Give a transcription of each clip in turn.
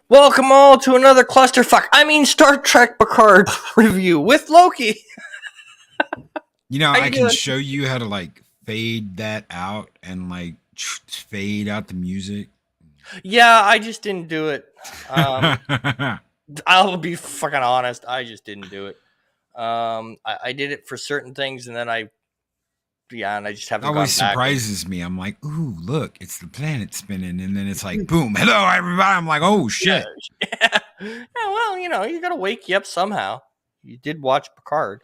Welcome all to another Star Trek Picard review with Loki. You know, I can show you how to like fade that out and like fade out the music. Yeah, I just didn't do it. I'll be fucking honest. I just didn't do it. I did it for certain things, and then I just haven't. It always surprises me. I'm like, ooh, look, it's the planet spinning, and then it's like, boom, hello everybody. I'm like, oh shit. Yeah. Well, you gotta wake you up somehow. You did watch Picard.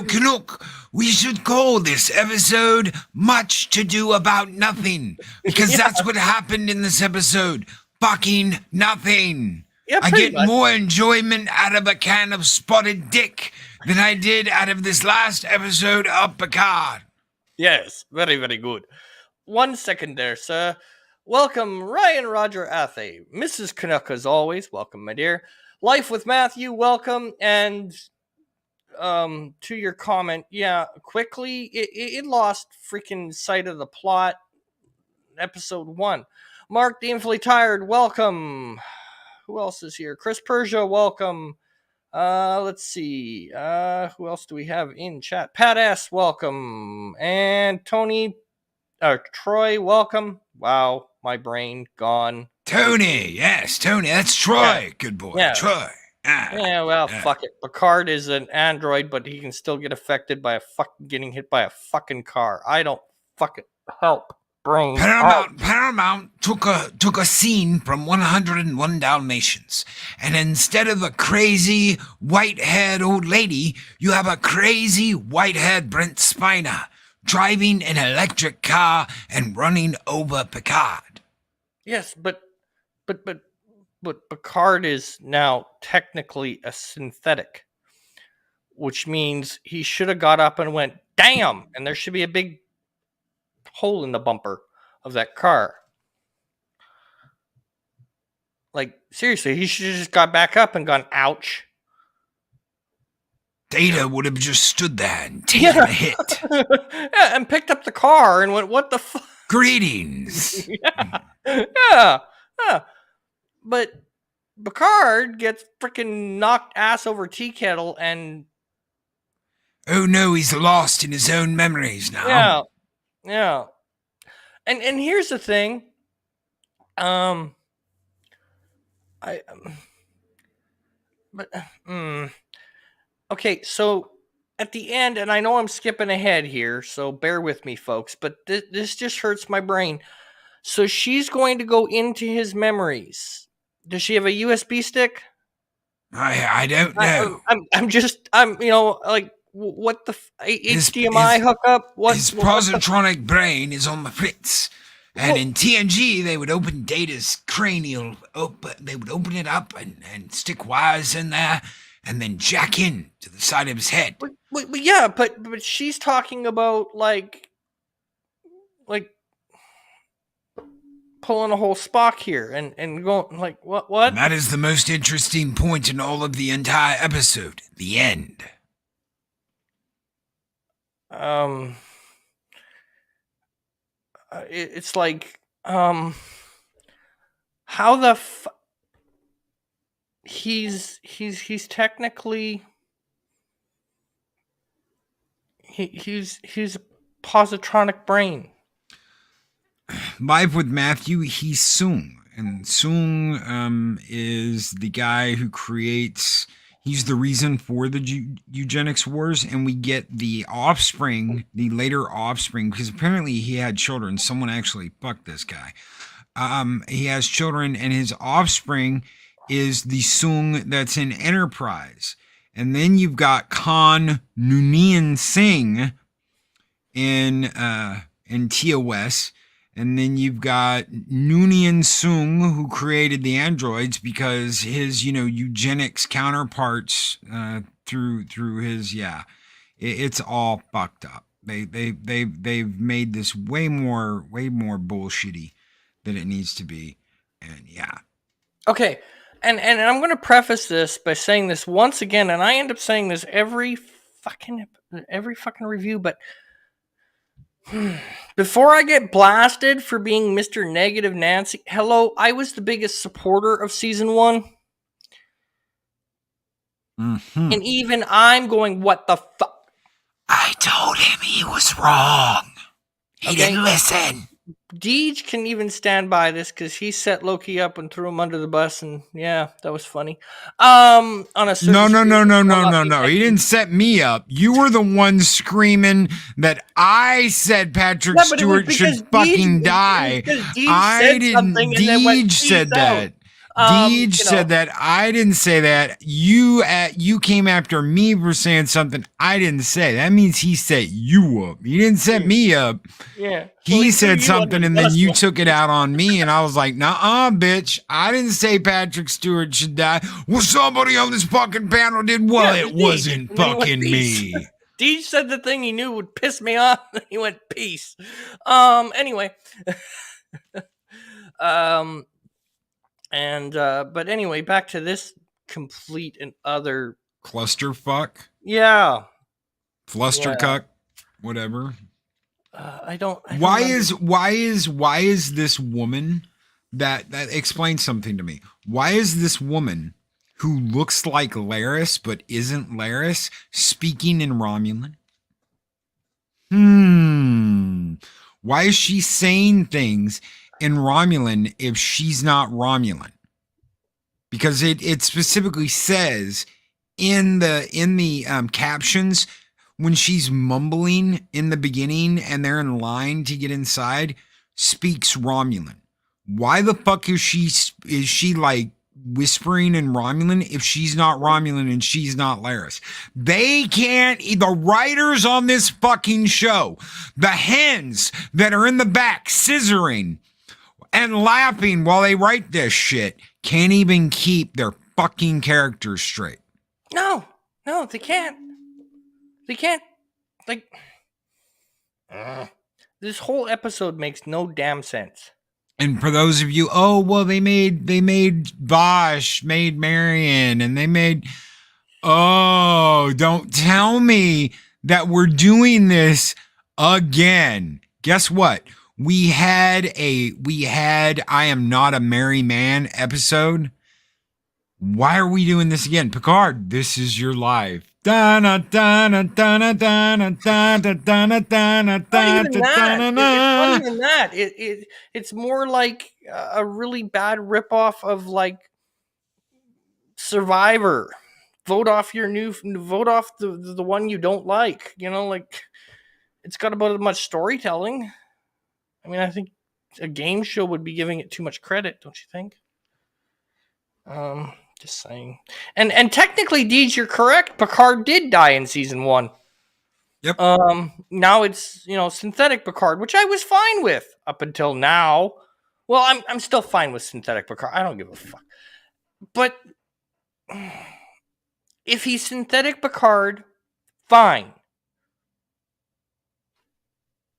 Canuck, we should call this episode Much to Do About Nothing, because that's what happened in this episode. Fucking nothing. Yeah, I get much more enjoyment out of a can of spotted dick than I did out of this last episode of Picard. Yes, very, very good. 1 second there, sir. Welcome, Ryan Roger Athay. Mrs. Canuck, as always. Welcome, my dear. Life with Matthew, welcome. And to your comment, yeah, quickly, it lost freaking sight of the plot. Episode 1. Mark Deanfully Tired, welcome. Who else is here? Chris Persia, welcome. Let's see. Who else do we have in chat? Pat S, welcome. And Troy, welcome. Wow, my brain gone. Tony, yes, Tony, that's Troy. Yeah. Good boy, yeah. Troy. Fuck it. Picard is an android, but he can still get affected by getting hit by a fucking car. I don't fucking help. Brain. Paramount took a scene from 101 Dalmatians, and instead of a crazy white-haired old lady, you have a crazy white-haired Brent Spiner driving an electric car and running over Picard. Yes, but Picard is now technically a synthetic, which means he should have got up and went, damn, and there should be a big hole in the bumper of that car. Like, seriously, he should have just got back up and gone, ouch. Data would have just stood there and taken a hit. Yeah, and picked up the car and went, what the fuck? Greetings. Yeah. But Picard gets freaking knocked ass over tea kettle and... Oh no, he's lost in his own memories now. Yeah. And here's the thing. Okay, so at the end, and I know I'm skipping ahead here, so bear with me, folks, but this just hurts my brain. So she's going to go into his memories. Does she have a USB stick? I don't know. What the HDMI hookup? His positronic brain is on the fritz. And in TNG, they would open Data's cranial. They would open it up and stick wires in there, and then jack in to the side of his head. But she's talking about like pulling a whole Spock here and going like what? And that is the most interesting point in all of the entire episode. The end. It's like, how the he's technically he's a positronic brain. Live with Matthew, he's Sung, and Sung is the guy who creates. He's the reason for the eugenics wars, and we get the offspring, the later offspring, because apparently he had children. Someone actually fucked this guy. He has children, and his offspring is the Sung that's in Enterprise. And then you've got Khan Noonien Singh in TOS. And then you've got Noonien Sung, who created the androids because his, eugenics counterparts through his, it's all fucked up. They've made this way more bullshitty than it needs to be, and yeah. Okay, and I'm going to preface this by saying this once again, and I end up saying this every fucking review, but before I get blasted for being Mr. Negative Nancy, hello, I was the biggest supporter of season 1. Mm-hmm. And even I'm going, what the fuck? I told him he was wrong. He didn't listen. Deej can even stand by this because he set Loki up and threw him under the bus, and yeah, that was funny. On a No. He didn't set me up. You were the one screaming that I said Patrick Stewart should fucking die. I didn't. Deej said that. Deej said that. I didn't say that. You came after me for saying something I didn't say. That means he set you up. He didn't set me up. Yeah. He said something and then you took it out on me, and I was like, "Nuh-uh, bitch. I didn't say Patrick Stewart should die." Well, somebody on this fucking panel did. Well, it wasn't fucking me. Deej said the thing he knew would piss me off, and he went, peace. Anyway. But anyway, back to this complete and utter clusterfuck. Yeah. Flustercuck. Whatever. I don't. Why is this woman that explains something to me? Why is this woman who looks like Laris but isn't Laris speaking in Romulan? Why is she saying things in Romulan if she's not Romulan? Because it specifically says in the captions, when she's mumbling in the beginning and they're in line to get inside, speaks Romulan. Why the fuck is she like whispering in Romulan if she's not Romulan and she's not Laris? They can't, the writers on this fucking show, the hens that are in the back scissoring and laughing while they write this shit, can't even keep their fucking characters straight. No, they can't. They can't. Like, this whole episode makes no damn sense. And for those of you, they made Bosch, made Marion, and they made, don't tell me that we're doing this again. Guess what? We had I Am Not a Merry Man episode. Why are we doing this again? Picard, this is your life. Not even that. It's more like a really bad ripoff of like Survivor. Vote off the one you don't like. Like it's got about as much storytelling. I mean, I think a game show would be giving it too much credit, don't you think? Just saying. And technically, Deej, you're correct. Picard did die in season 1. Yep. Now it's, synthetic Picard, which I was fine with up until now. Well, I'm still fine with synthetic Picard. I don't give a fuck. But if he's synthetic Picard, fine.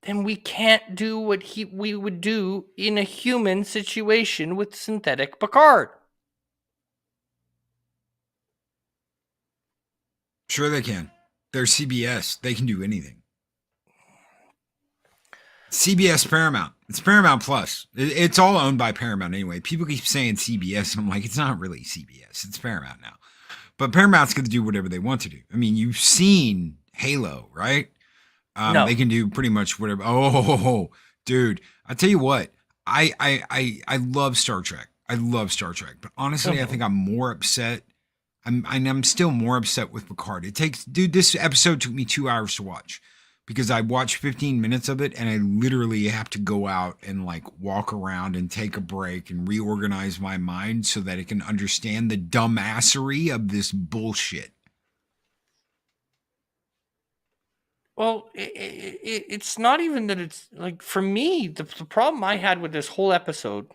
Then we can't do what we would do in a human situation with synthetic Picard. Sure they can. They're CBS. They can do anything. CBS Paramount. It's Paramount Plus. It's all owned by Paramount anyway. People keep saying CBS. I'm like, it's not really CBS. It's Paramount now. But Paramount's going to do whatever they want to do. I mean, you've seen Halo, right? No. They can do pretty much whatever. Oh, dude. I tell you what. I love Star Trek. I love Star Trek. But honestly, I think I'm more upset. I'm still more upset with Picard. This episode took me 2 hours to watch because I watched 15 minutes of it and I literally have to go out and like walk around and take a break and reorganize my mind so that it can understand the dumbassery of this bullshit. Well, it's not even that it's like, for me, the problem I had with this whole episode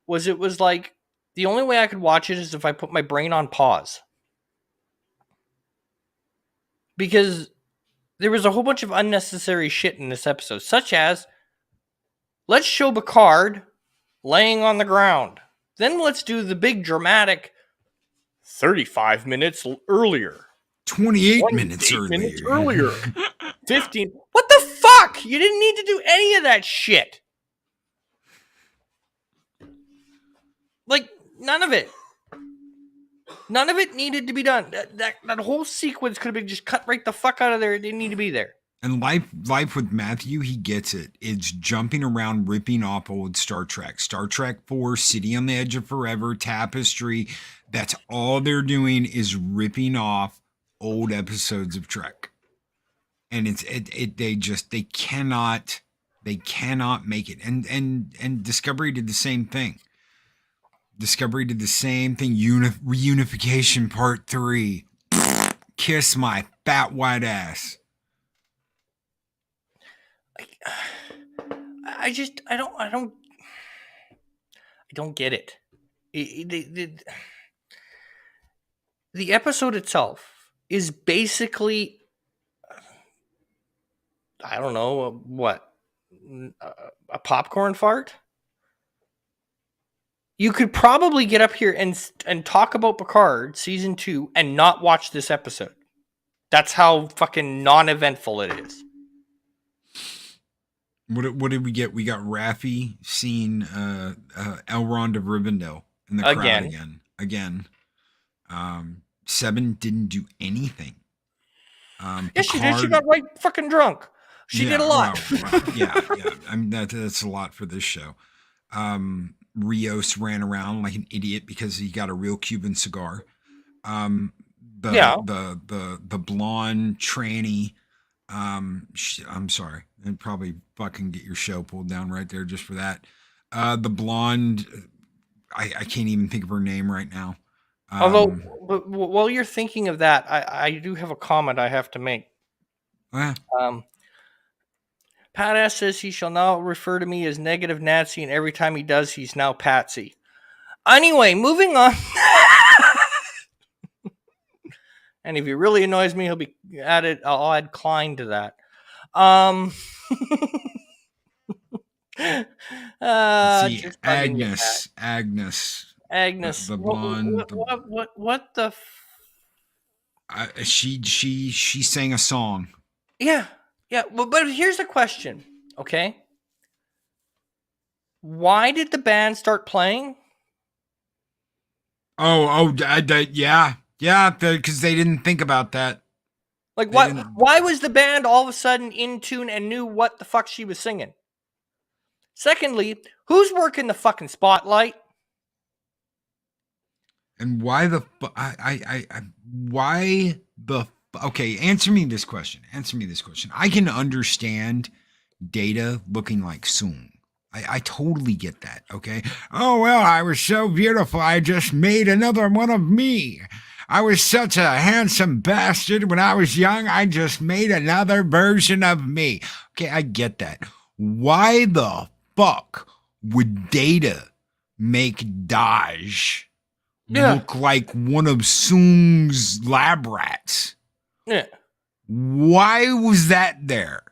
was it was like the only way I could watch it is if I put my brain on pause. Because there was a whole bunch of unnecessary shit in this episode, such as let's show Picard laying on the ground. Then let's do the big dramatic 35 minutes earlier. 28 minutes earlier. 15. What the fuck? You didn't need to do any of that shit. Like, none of it. None of it needed to be done. That whole sequence could have been just cut right the fuck out of there. It didn't need to be there. And life with Matthew, he gets it. It's jumping around, ripping off old Star Trek. Star Trek 4, City on the Edge of Forever, Tapestry. That's all they're doing is ripping off old episodes of Trek. And they cannot make it. And Discovery did the same thing. Reunification Part 3. Kiss my fat white ass. I don't get it. The episode itself is basically, I don't know, a popcorn fart? You could probably get up here and talk about Picard season 2 and not watch this episode. That's how fucking non-eventful it is. What did we get? We got Raffi seeing Elrond of Rivendell in the crowd again. Seven didn't do anything. Yes, she did. She got right fucking drunk. She did a lot. Yeah. I mean that's a lot for this show. Rios ran around like an idiot because he got a real Cuban cigar. The blonde tranny. I'm sorry. I'd probably fucking get your show pulled down right there just for that. The blonde, I can't even think of her name right now. Although, but while you're thinking of that, I do have a comment I have to make. Yeah. Pat S says he shall now refer to me as negative Nancy, and every time he does, he's now Patsy. Anyway, moving on. And if he really annoys me, he'll be added. I'll add Klein to that. See, Agnes, the blonde. What the? She sang a song. Yeah. But here's the question. Okay. Why did the band start playing? Yeah, because they didn't think about that. Like, why was the band all of a sudden in tune and knew what the fuck she was singing? Secondly, who's working the fucking spotlight? And why okay, answer me this question. I can understand Data looking like Soong. I totally get that, okay? Oh, well, I was so beautiful, I just made another one of me. I was such a handsome bastard when I was young, I just made another version of me. Okay, I get that. Why the fuck would Data make Daj look like one of Soong's lab rats? Yeah. Why was that there?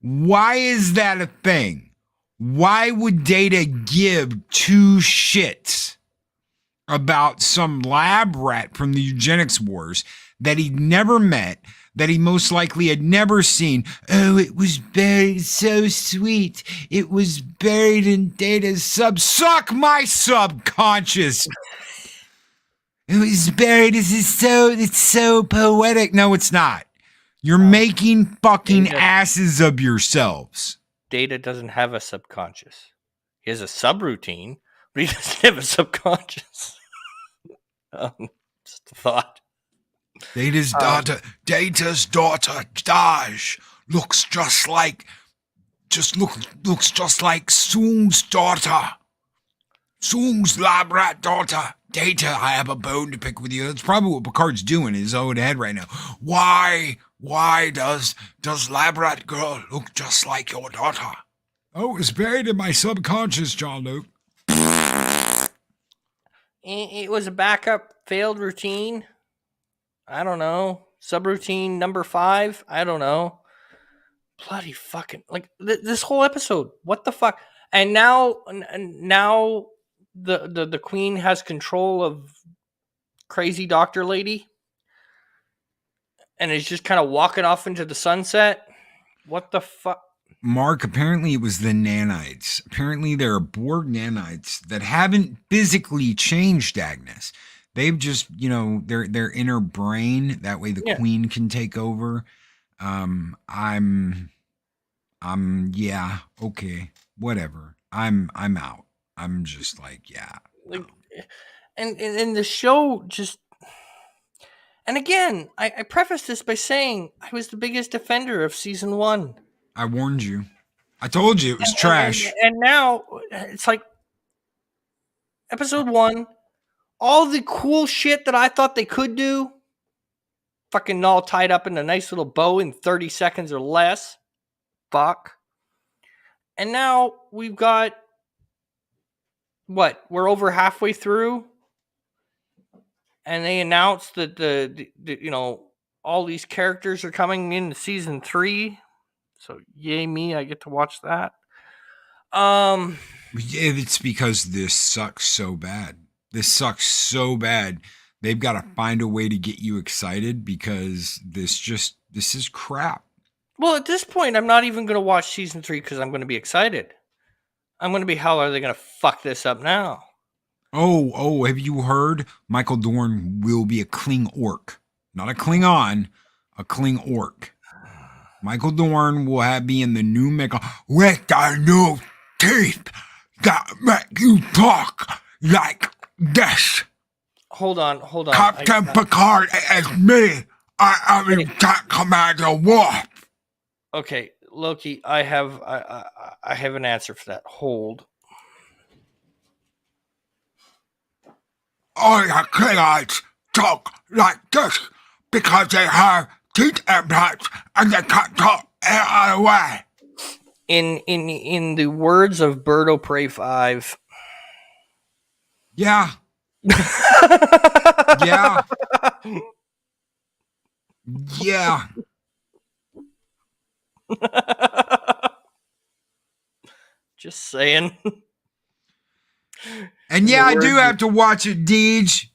Why is that a thing? Why would Data give two shits about some lab rat from the eugenics wars that he'd never met, that he most likely had never seen? Oh, it was buried so sweet. It was buried in Data's suck my subconscious. It was buried. It's so poetic. No, it's not. You're making fucking asses of yourselves. Data doesn't have a subconscious. He has a subroutine, but he doesn't have a subconscious. Just thought. Data's daughter, Daj, looks just like Soong's daughter. Soong's lab rat daughter. Data, I have a bone to pick with you. That's probably what Picard's doing in his own head right now. Why does lab rat girl look just like your daughter? Oh, it's buried in my subconscious, John Luke. It was a backup failed routine. I don't know. Subroutine number 5. I don't know. Bloody fucking like this whole episode. What the fuck? And now the queen has control of crazy doctor lady, and is just kind of walking off into the sunset. What the fuck? Mark, apparently it was the nanites. Apparently there are Borg nanites that haven't physically changed Agnes. They've just, their inner brain. That way the queen can take over. Yeah, okay, whatever. I'm out. I'm just like, yeah. Like, and the show just. And again, I preface this by saying I was the biggest defender of season 1. I warned you. I told you it was trash. And now it's like episode 1, all the cool shit that I thought they could do, fucking all tied up in a nice little bow in 30 seconds or less. Fuck. And now we've got we're over halfway through, and they announced that the all these characters are coming into season 3. So yay me, I get to watch that. It's because this sucks so bad. This sucks so bad. They've got to find a way to get you excited because this is crap. Well, at this point, I'm not even going to watch season 3 because I'm going to be excited. I'm going to be, how are they going to fuck this up now? Oh, have you heard? Michael Dorn will be a Kling orc. Not a Klingon, a Kling orc. Michael Dorn will be in the new Mega with the new teeth that make you talk like this. Hold on. Captain Picard is me. I am in Commander Worf. Okay, Loki, I have an answer for that. Hold. All the Klingons talk like this because they have teeth implants and they can't talk any other way. In the words of Birdo Prey 5. Yeah. Yeah. Yeah. Just saying. And yeah, I do have to watch it, Deej.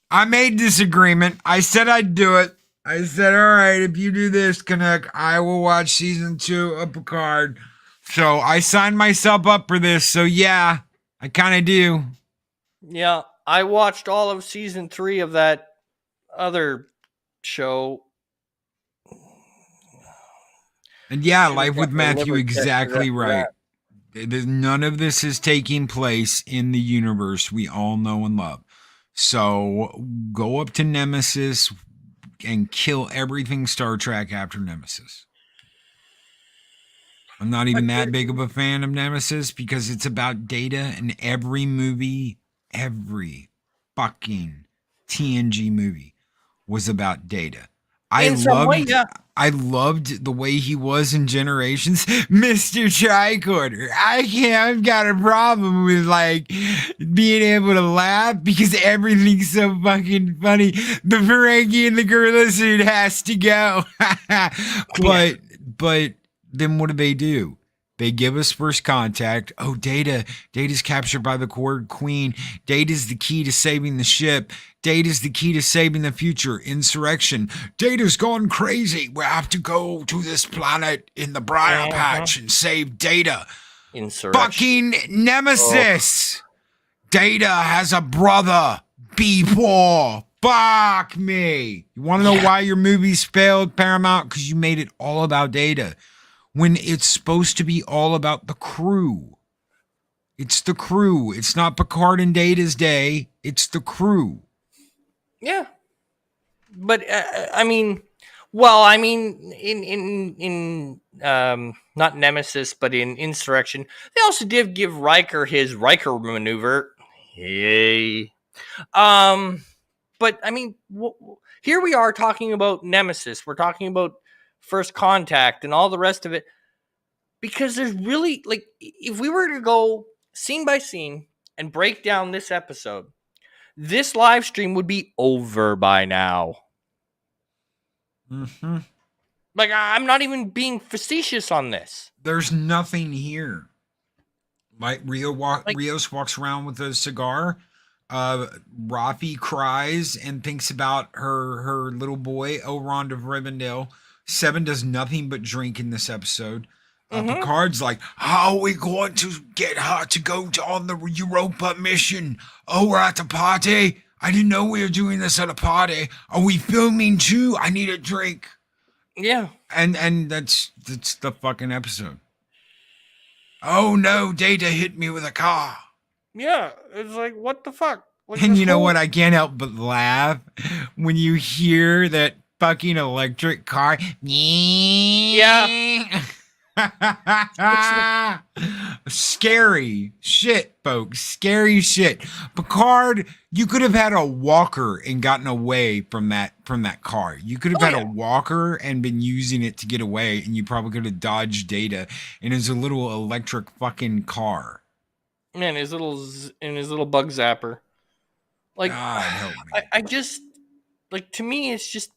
I made this agreement. I said I'd do it. I said, all right, if you do this, Canuck, I will watch season 2 of Picard. So I signed myself up for this. So yeah, I kind of do. Yeah, I watched all of season 3 of that other show. And yeah, Life with Matthew, exactly right. None of this is taking place in the universe we all know and love. So go up to Nemesis and kill everything Star Trek after Nemesis. I'm not even that big of a fan of Nemesis because it's about Data, and every movie, every fucking TNG movie was about Data. I loved the way he was in Generations. Mr. Tricorder. I've got a problem with like being able to laugh because everything's so fucking funny. The Ferengi and the gorilla suit has to go. But then what do? They give us first contact. Oh, Data's captured by the Borg Queen. Data's the key to saving the ship. Data's the key to saving the future. Insurrection. Data's gone crazy. We have to go to this planet in the Briar Patch and save Data. Insurrection. Fucking Nemesis. Data has a brother. B4. Fuck me. You want to know why your movies failed, Paramount? Because you made it all about Data. When it's supposed to be all about the crew. It's the crew. It's not Picard and Data's day. It's the crew. Yeah. but I mean, well, I mean, in not Nemesis, but in Insurrection, they also did give Riker his Riker maneuver. Yay. But I mean, here we are talking about Nemesis. We're talking about First Contact and all the rest of it, because there's really, like, if we were to go scene by scene and break down this episode, this live stream would be over by now. Mm-hmm. Like, I'm not even being facetious on this. There's nothing here. Like Rios walks around with a cigar. Rafi cries and thinks about her little boy, Elrond of Rivendell. Seven does nothing but drink in this episode. Picard's like, how are we going to get her to go on the Europa mission? Oh, we're at the party? I didn't know we were doing this at a party. Are we filming too? I need a drink. Yeah. And that's the fucking episode. Oh no, Data hit me with a car. Yeah, it's like, what the fuck? Like, and you know what? I can't help but laugh when you hear that fucking electric car. Yeah. Scary shit, folks. Scary shit. Picard, you could have had a walker and gotten away from that car. You could have had a walker and been using it to get away, and you probably could have dodged Data in his little electric fucking car. Man, his little bug zapper. Like, God help me. I just, like, to me, it's just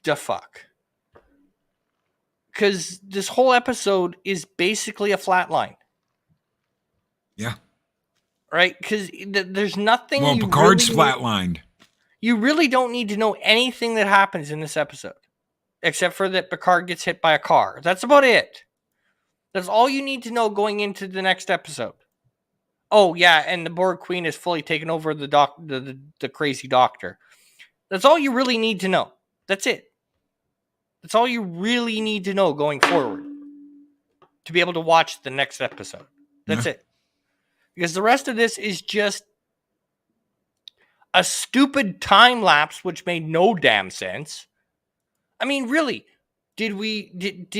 the fuck. Because this whole episode is basically a flatline. Yeah. Right? Because there's nothing. Well, Picard's flatlined. You really don't need to know anything that happens in this episode, except for that Picard gets hit by a car. That's about it. That's all you need to know going into the next episode. Oh yeah, and the Borg Queen has fully taken over the crazy doctor. That's all you really need to know. That's it. That's all you really need to know going forward to be able to watch the next episode. That's it. Because the rest of this is just a stupid time lapse which made no damn sense. I mean, really, did we need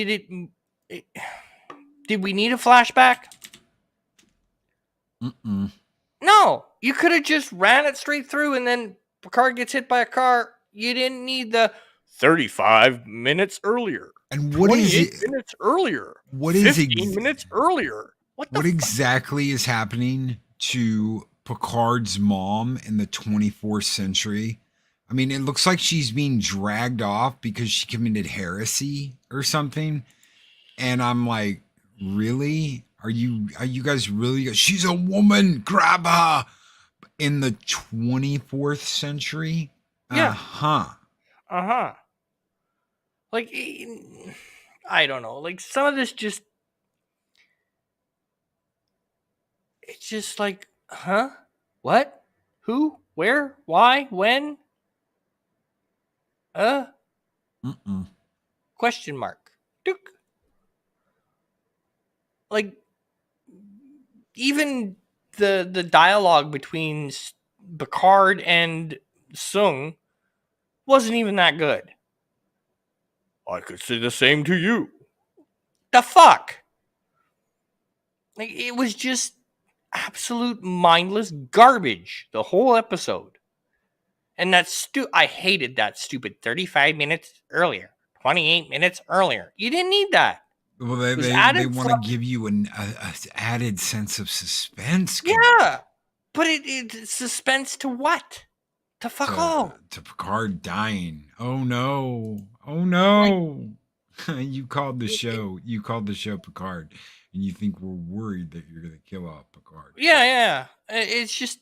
a flashback? No, you could have just ran it straight through, and then Picard gets hit by a car. You didn't need the 35 minutes earlier. And what is it? Minutes earlier. What is 15 minutes earlier. What exactly is happening to Picard's mom in the 24th century? I mean, it looks like she's being dragged off because she committed heresy or something. And I'm like, really? Are you guys really? She's a woman. Grab her. In the 24th century? Yeah. Uh-huh. Like, I don't know. Like, some of this just... It's just like, huh? What? Who? Where? Why? When? Question mark. Dook. Like, even the dialogue between Picard and Sung wasn't even that good. I could say the same to you. The fuck? Like, it was just absolute mindless garbage the whole episode. And I hated that stupid 35 minutes earlier, 28 minutes earlier. You didn't need that. Well, they want to give you an added sense of suspense. Yeah, but it's suspense to what? To fuck all. To Picard dying. Oh no. You called the show. You called the show Picard, and you think we're worried that you're gonna kill off Picard. Yeah. It's just,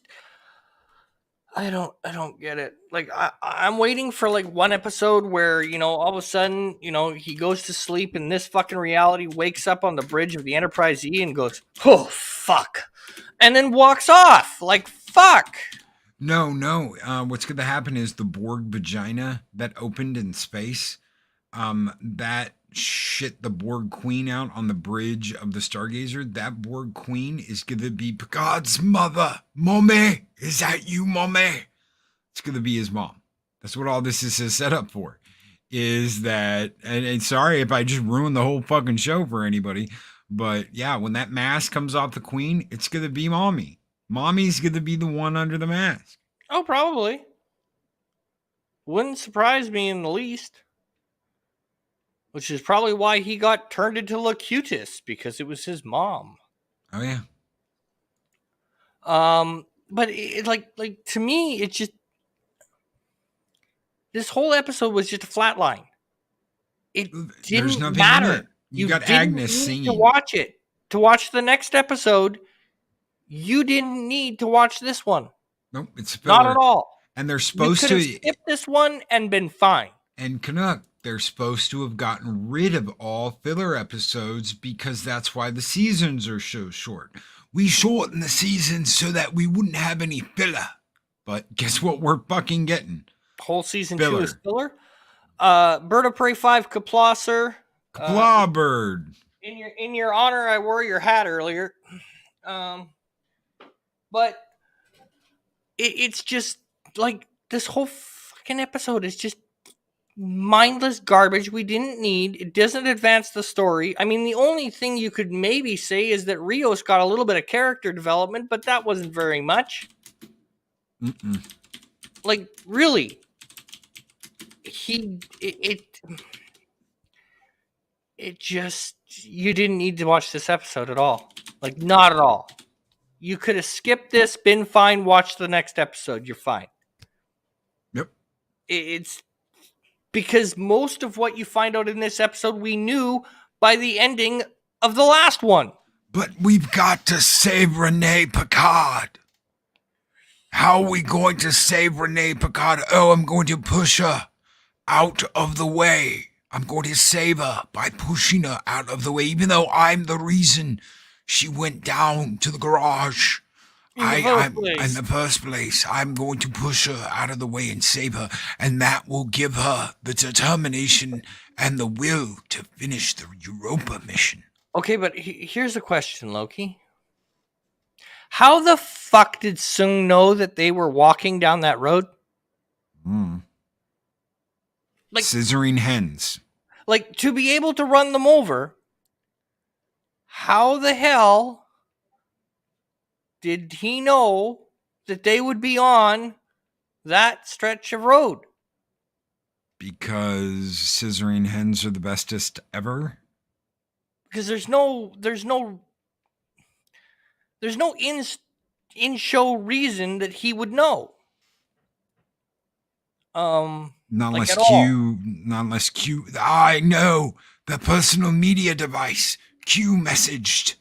I don't get it. Like, I'm waiting for like one episode where, you know, all of a sudden, you know, he goes to sleep in this fucking reality, wakes up on the bridge of the Enterprise E and goes, oh fuck, and then walks off. Like, fuck. No. What's going to happen is the Borg vagina that opened in space, that shit the Borg Queen out on the bridge of the Stargazer. That Borg Queen is going to be Picard's mother. Mommy, is that you, Mommy? It's going to be his mom. That's what all this is set up for. Is that, and sorry if I just ruined the whole fucking show for anybody, but yeah, when that mask comes off the queen, it's gonna be mommy. Mommy's gonna be the one under the mask. Oh, probably. Wouldn't surprise me in the least. Which is probably why he got turned into Locutus, because it was his mom. Oh yeah. But like to me, it just, this whole episode was just a flat line. It There's didn't nothing matter. in it. You got didn't Agnes need singing. to watch it. To watch the next episode, you didn't need to watch this one. Nope, it's filler. Not at all. And they're You supposed could to have skipped this one and been fine. And Canuck, they're supposed to have gotten rid of all filler episodes because that's why the seasons are so short. We shorten the seasons so that we wouldn't have any filler. But guess what we're fucking getting? Whole season Filler. 2 is filler. Bird of Prey 5, Kapla, sir. Kapla bird. In your honor, I wore your hat earlier. But it's just like this whole fucking episode is just mindless garbage we didn't need. It doesn't advance the story. I mean, the only thing you could maybe say is that Rios got a little bit of character development, but that wasn't very much. Like, really, it just, you didn't need to watch this episode at all. Like, not at all. You could have skipped this, been fine, watched the next episode. You're fine. Yep. It's because most of what you find out in this episode, we knew by the ending of the last one. But we've got to save Renee Picard. How are we going to save Renee Picard? Oh, I'm going to push her out of the way. I'm going to save her by pushing her out of the way, even though I'm the reason she went down to the garage. In the first place, I'm going to push her out of the way and save her, and that will give her the determination and the will to finish the Europa mission. Okay, but here's a question, Loki. How the fuck did Sung know that they were walking down that road? Like scissoring hens. Like, to be able to run them over, how the hell did he know that they would be on that stretch of road? Because scissoring hens are the bestest ever? Because there's no in-show reason that he would know. Not unless Q. I know the personal media device. Q messaged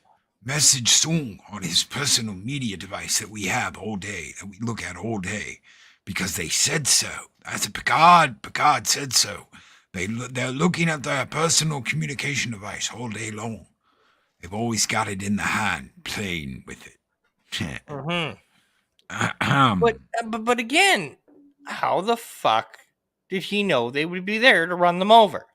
Sung on his personal media device that we have all day, that we look at all day, because they said so. That's a Picard. Picard said so. They're looking at their personal communication device all day long. They've always got it in the hand, playing with it. But again, how the fuck did he know they would be there to run them over?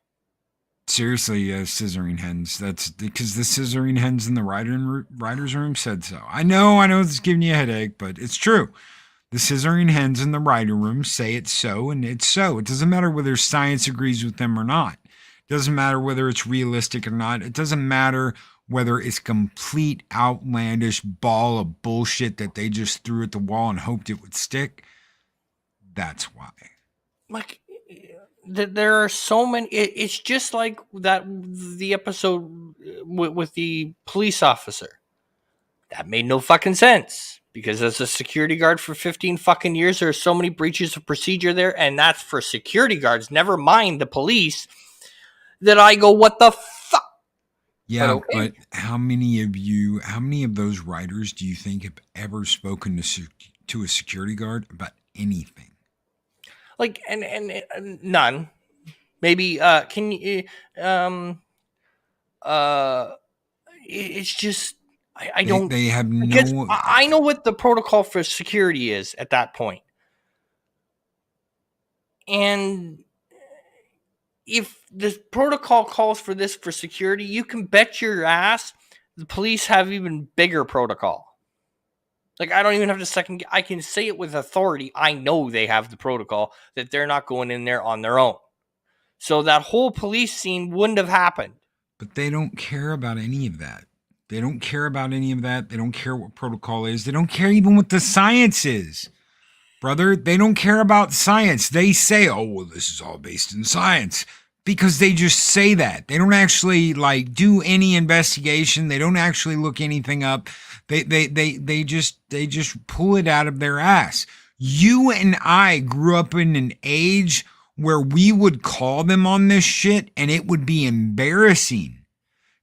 Seriously, scissoring hens. That's because the scissoring hens in the writer's room said so. I know it's giving you a headache, but it's true. The scissoring hens in the writer room say it's so, and it's so. It doesn't matter whether science agrees with them or not. It doesn't matter whether it's realistic or not. It doesn't matter whether it's complete outlandish ball of bullshit that they just threw at the wall and hoped it would stick. That's why. Like, there are so many. It's just like the episode with the police officer. That made no fucking sense. Because as a security guard for 15 fucking years, there are so many breaches of procedure there, and that's for security guards, never mind the police, that I go, what the fuck? Yeah, but how many of those writers do you think have ever spoken to a security guard about anything? Like, and none. Maybe, can you, it's just, I don't. They have because no. I know what the protocol for security is at that point. And if the protocol calls for this for security, you can bet your ass the police have even bigger protocol. Like, I don't even have to second. I can say it with authority. I know they have the protocol that they're not going in there on their own. So that whole police scene wouldn't have happened. But they don't care about any of that. They don't care about any of that. They don't care what protocol is. They don't care even what the science is. Brother, they don't care about science. They say, oh, well, this is all based in science. Because they just say that. They don't actually like do any investigation. They don't actually look anything up. They just pull it out of their ass. You and I grew up in an age where we would call them on this shit and it would be embarrassing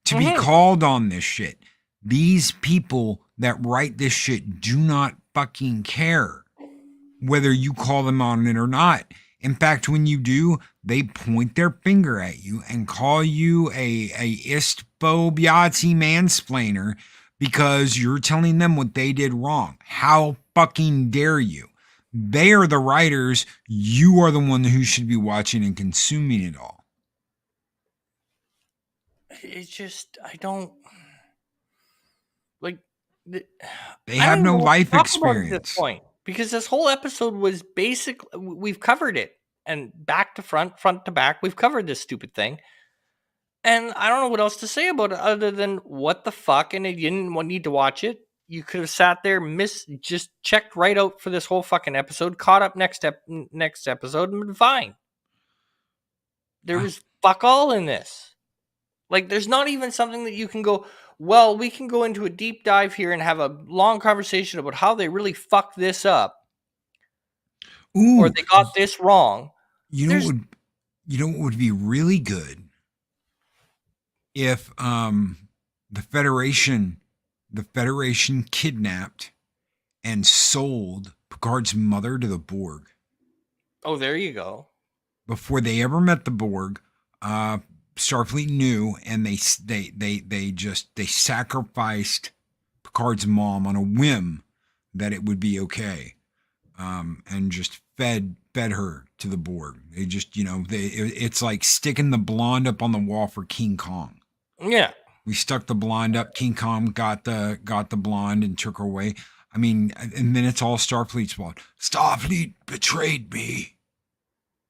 to be called on this shit. These people that write this shit do not fucking care whether you call them on it or not. In fact, when you do, they point their finger at you and call you a istbo biatsi mansplainer because you're telling them what they did wrong. How fucking dare you? They are the writers. You are the one who should be watching and consuming it all. It's just, I don't like. They have no life experience. At this point, because this whole episode was basically, we've covered it, and back to front, front to back, we've covered this stupid thing. And I don't know what else to say about it other than what the fuck, and you didn't need to watch it. You could have sat there, just checked right out for this whole fucking episode, caught up next episode, and been fine. There was fuck all in this. Like, there's not even something that you can go, well, we can go into a deep dive here and have a long conversation about how they really fucked this up. Ooh, or they got this wrong. You know what would be really good if the Federation kidnapped and sold Picard's mother to the Borg. Oh, there you go. Before they ever met the Borg, Starfleet knew, and they sacrificed Picard's mom on a whim that it would be okay, and just fed her to the Borg. They just, it's like sticking the blonde up on the wall for King Kong. Yeah, we stuck the blonde up. King Kong got the blonde and took her away. I mean, and then it's all Starfleet's fault. Starfleet betrayed me.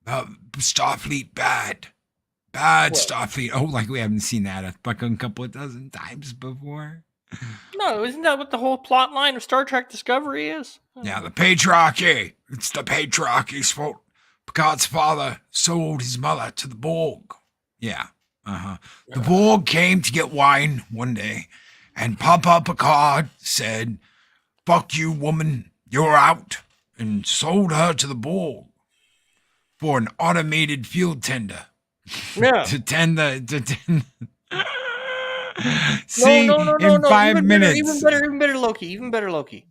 Starfleet bad. What? Starfleet. Oh, like we haven't seen that a fucking couple of dozen times before. No, isn't that what the whole plot line of Star Trek Discovery is? Yeah, the patriarchy. It's the patriarchy's fault. Picard's father sold his mother to the Borg. Yeah. The Borg came to get wine one day, and Papa Picard said, "Fuck you, woman, you're out," and sold her to the Borg for an automated field tender. Yeah. to tend. See, no. in 5 minutes. Even better, Loki.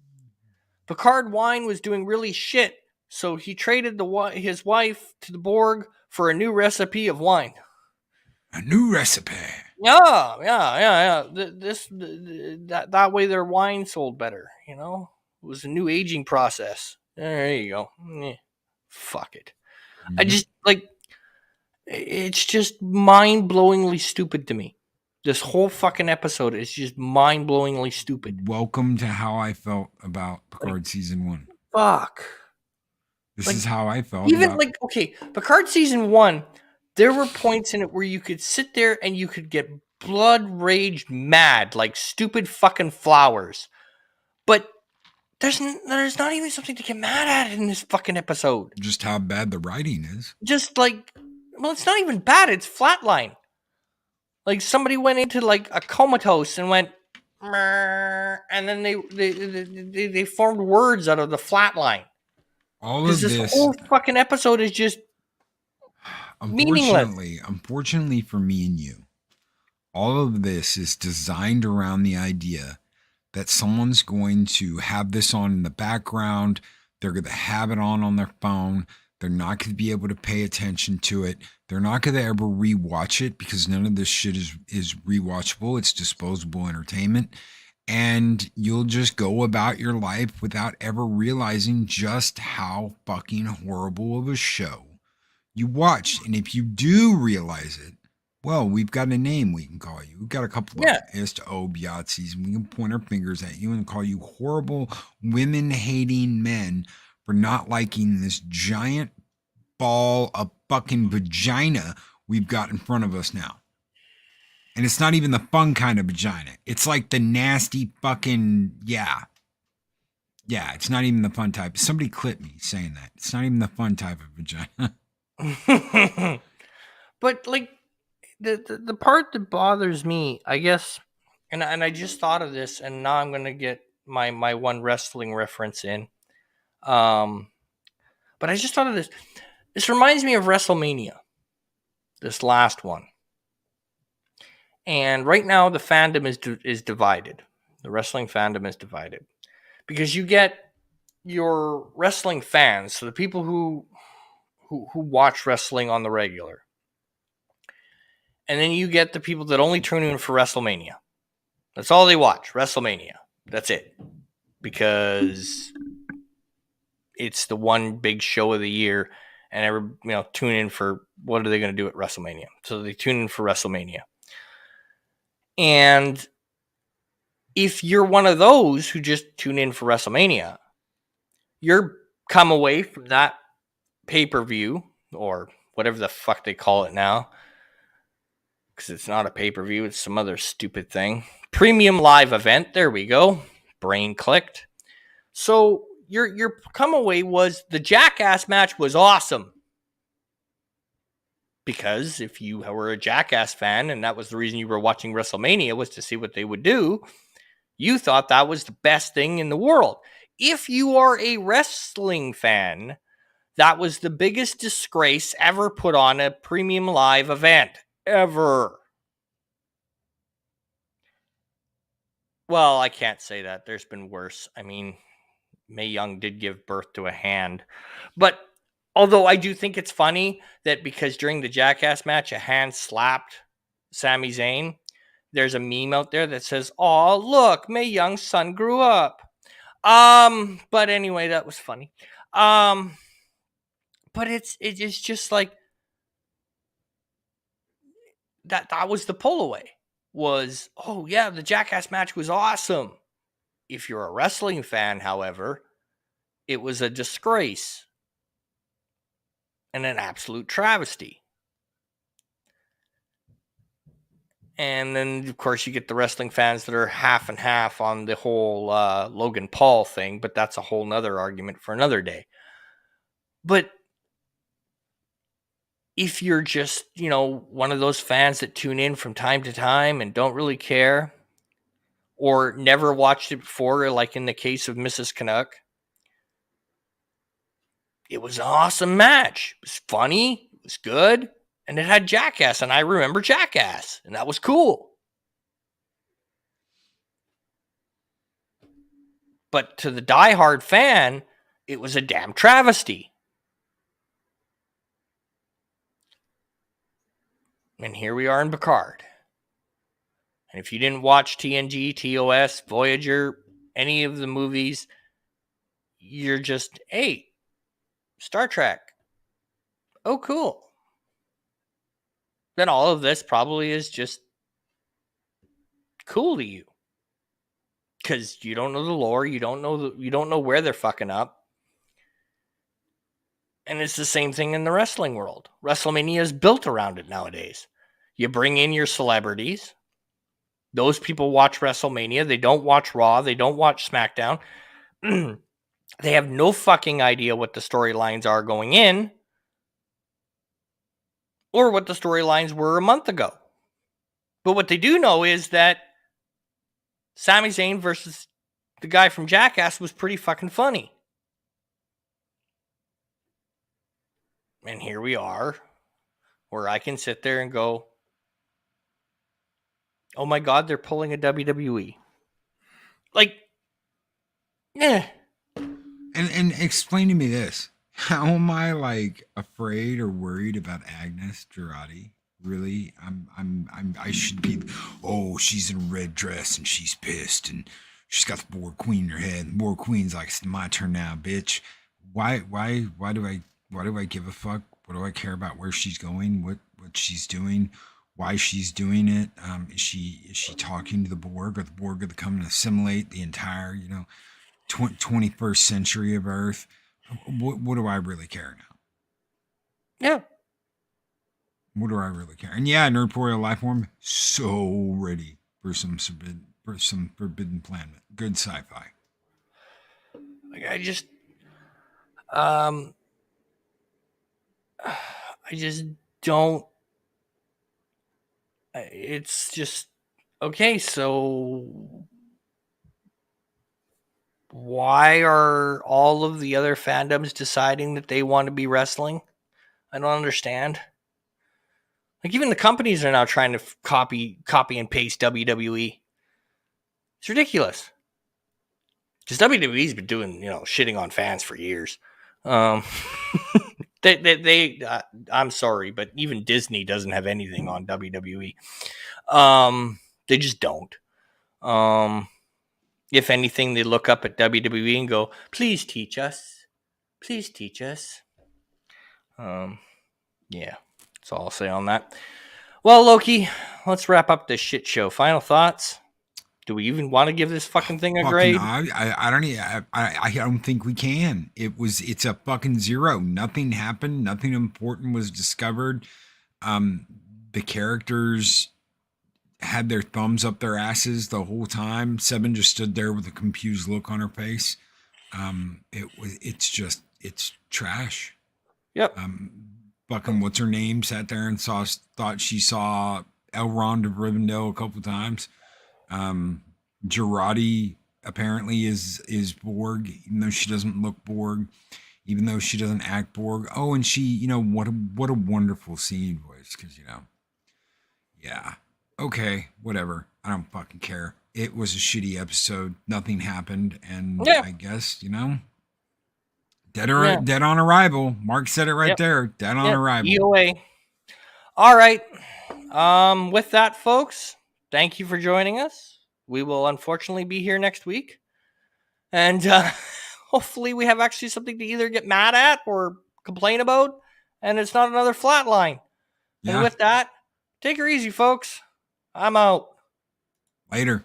Picard wine was doing really shit, so he traded his wife to the Borg for a new recipe of wine. A new recipe. Yeah. That way their wine sold better. It was a new aging process. There you go. Fuck it. Mm-hmm. I just it's just mind-blowingly stupid to me. This whole fucking episode is just mind-blowingly stupid. Welcome to how I felt about Picard season 1. Fuck. This is how I felt. Even Picard season 1, there were points in it where you could sit there and you could get blood rage mad, like stupid fucking flowers. But there's not even something to get mad at in this fucking episode. Just how bad the writing is. It's not even bad. It's flatline. Like somebody went into like a comatose and went, and then they formed words out of the flatline. All of this whole fucking episode is just meaningless. Unfortunately for me and you, all of this is designed around the idea that someone's going to have this on in the background. They're going to have it on their phone. They're not going to be able to pay attention to it. They're not going to ever rewatch it because none of this shit is rewatchable. It's disposable entertainment. And you'll just go about your life without ever realizing just how fucking horrible of a show you watched. And if you do realize it, Well, we've got a name we can call you. We've got a couple of Yeah. them. S2E6, and we can point our fingers at you and call you horrible, women-hating men for not liking this giant ball of fucking vagina we've got in front of us now. And it's not even the fun kind of vagina. It's like the nasty fucking, yeah. Yeah, it's not even the fun type. Somebody clip me saying that. It's not even the fun type of vagina. But like the part that bothers me, I guess, and I just thought of this, and now I'm gonna get my one wrestling reference in. Um, but I just thought of this. This reminds me of WrestleMania, this last one. And right now, the fandom is divided. The wrestling fandom is divided because you get your wrestling fans, so the people who watch wrestling on the regular, and then you get the people that only tune in for WrestleMania. That's all they watch, WrestleMania. That's it, because it's the one big show of the year, and tune in for what are they going to do at WrestleMania. So they tune in for WrestleMania. And if you're one of those who just tune in for WrestleMania, you're come away from that pay-per-view, or whatever the fuck they call it now, because it's not a pay-per-view, it's some other stupid thing. Premium live event, there we go. Brain clicked. So your come away was the Jackass match was awesome. Because if you were a Jackass fan and that was the reason you were watching WrestleMania was to see what they would do, you thought that was the best thing in the world. If you are a wrestling fan, that was the biggest disgrace ever put on a premium live event. Ever. Well, I can't say that. There's been worse. I mean, Mae Young did give birth to a hand. But although I do think it's funny that because during the Jackass match, a hand slapped Sami Zayn, there's a meme out there that says, "Oh, look, Mae Young's son grew up." But anyway, that was funny. But it's just like that was the pull away. Was, oh yeah, the Jackass match was awesome. If you're a wrestling fan, however, it was a disgrace and an absolute travesty. And then, of course, you get the wrestling fans that are half and half on the whole Logan Paul thing, but that's a whole nother argument for another day. But if you're just, one of those fans that tune in from time to time and don't really care, or never watched it before, like in the case of Mrs. Canuck, it was an awesome match. It was funny. It was good. And it had Jackass, and I remember Jackass, and that was cool. But to the diehard fan, it was a damn travesty. And here we are in Picard. And if you didn't watch TNG, TOS, Voyager, any of the movies, you're just, hey, Star Trek. Oh, cool. Then all of this probably is just cool to you. Because you don't know the lore, you don't know where they're fucking up. And it's the same thing in the wrestling world. WrestleMania is built around it nowadays. You bring in your celebrities. Those people watch WrestleMania. They don't watch Raw. They don't watch SmackDown. They have no fucking idea what the storylines are going in, or what the storylines were a month ago. But what they do know is that Sami Zayn versus the guy from Jackass was pretty fucking funny. And here we are, where I can sit there and go, oh my God, they're pulling a WWE. Like, yeah. And explain to me this. How am I like afraid or worried about Agnes Girardi? Really? I should be, oh, she's in a red dress and she's pissed and she's got the board queen in her head. The board queen's like, it's my turn now, bitch. Why do I give a fuck? What do I care about where she's going? What she's doing? why she's doing it. Is she talking to the Borg, or the Borg going to come and assimilate the entire 21st century of Earth? What do I really care now? Yeah. What do I really care? And yeah, Nerdporeal life form, so ready for some forbidden planet. Good sci-fi. Like um, I just don't. It's just okay. So why are all of the other fandoms deciding that they want to be wrestling? I don't understand. Like even the companies are now trying to copy and paste WWE. It's ridiculous. Because WWE's been doing shitting on fans for years. Um, I'm sorry, but even Disney doesn't have anything on WWE. They just don't. If anything, they look up at WWE and go, "Please teach us. Please teach us." Yeah, that's all I'll say on that. Well, Loki, let's wrap up this shit show. Final thoughts? Do we even want to give this fucking thing a grade? I don't think we can. It's a fucking zero. Nothing happened. Nothing important was discovered. The characters had their thumbs up their asses the whole time. Seven just stood there with a confused look on her face. It's trash. Yep. Fucking what's her name sat there and thought she saw Elrond of Rivendell a couple times. Girardi apparently is Borg, even though she doesn't look Borg, even though she doesn't act Borg. Oh, and she, what a wonderful scene was, because yeah, okay, whatever. I don't fucking care. It was a shitty episode. Nothing happened, and Yeah. I guess dead on arrival. Mark said it right there. Dead on arrival. EOA. All right. With that, folks, thank you for joining us. We will unfortunately be here next week, and hopefully we have actually something to either get mad at or complain about, and it's not another flatline. Yeah. And with that, take her easy, folks. I'm out. Later.